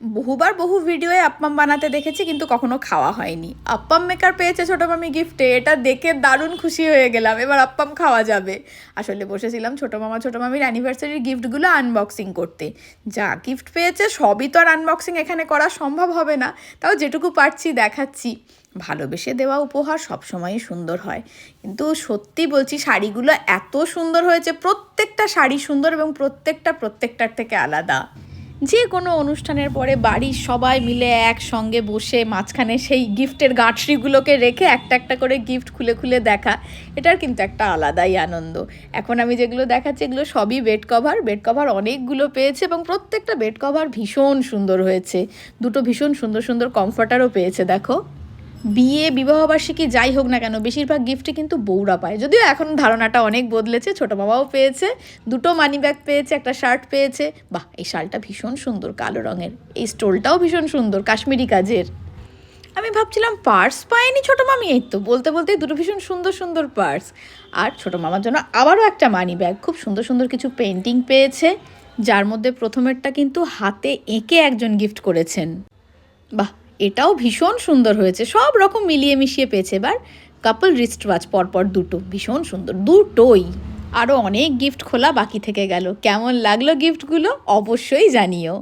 বহুবার বহু ভিডিওয়ে আপ্পাম বানাতে দেখেছি, কিন্তু কখনো খাওয়া হয়নি। আপ্পাম মেকার পেয়েছে ছোটো মামি গিফটে, এটা দেখে দারুণ খুশি হয়ে গেলাম। এবার আপ্পাম খাওয়া যাবে। আসলে বসেছিলাম ছোটো মামা ছোটো মামির অ্যানিভার্সারির গিফটগুলো আনবক্সিং করতে। যা গিফট পেয়েছে সবই তো আর আনবক্সিং এখানে করা সম্ভব হবে না, তাও যেটুকু পারছি দেখাচ্ছি। ভালোবেসে দেওয়া উপহার সবসময়ই সুন্দর হয়, কিন্তু সত্যি বলছি শাড়িগুলো এত সুন্দর হয়েছে। প্রত্যেকটা শাড়ি সুন্দর এবং প্রত্যেকটার থেকে আলাদা। যে কোনো অনুষ্ঠানের পরে বাড়ির সবাই মিলে একসঙ্গে বসে মাঝখানে সেই গিফটের গাঁটরিগুলোকে রেখে একটা একটা করে গিফট খুলে খুলে দেখা, এটার কিন্তু একটা আলাদাই আনন্দ। এখন আমি যেগুলো দেখাচ্ছি এগুলো সবই বেড কভার অনেকগুলো পেয়েছে এবং প্রত্যেকটা বেড কভার ভীষণ সুন্দর হয়েছে। দুটো ভীষণ সুন্দর সুন্দর কমফর্টারও পেয়েছে। দেখো, বিয়ে বিবাহবার্ষিকী যাই হোক না কেন বেশিরভাগ গিফটই কিন্তু বউরা পায়, যদিও এখন ধারণাটা অনেক বদলেছে। ছোটো বাবাও পেয়েছে, দুটো মানি ব্যাগ পেয়েছে, একটা শার্ট পেয়েছে। বাহ, এই শালটা ভীষণ সুন্দর কালো রঙের, এই স্টোলটাও ভীষণ সুন্দর কাশ্মীরি কাজের। আমি ভাবছিলাম পার্স পায়নি ছোটো মামি, এই তো বলতে বলতেই দুটো ভীষণ সুন্দর সুন্দর পার্স। আর ছোটো মামার জন্য আবারও একটা মানি ব্যাগ, খুব সুন্দর সুন্দর কিছু পেন্টিং পেয়েছে, যার মধ্যে প্রথমেরটা কিন্তু হাতে এঁকে একজন গিফট করেছেন। বাহ, এটাও ভীষণ সুন্দর হয়েছে। সব রকম মিলিয়ে মিশিয়ে পেয়েছে। এবার কাপল রিস্ট ওয়াচ পরপর দুটো, ভীষণ সুন্দর দুটোই। আরও অনেক গিফট খোলা বাকি থেকে গেল। কেমন লাগলো গিফটগুলো অবশ্যই জানিও।